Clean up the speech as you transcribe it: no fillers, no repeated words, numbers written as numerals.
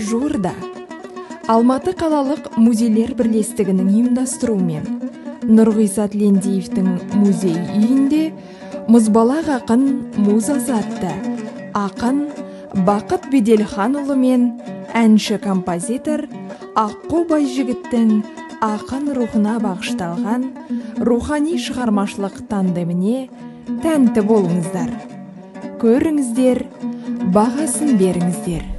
жуырда Алматы қалалық музейлер бірлестігінің ұйымдастыруымен Нұрғиса Тілендиевтің музей үйінде мұзбалақ ақын музасы атты ақын Бақыт Беделханұлы мен әнші-композитор Аққу Байжігіттің ақын рухына бағышталған рухани шығармашылық тандеміне тәнті болыңыздар. Көріңіздер, бағасын беріңіздер.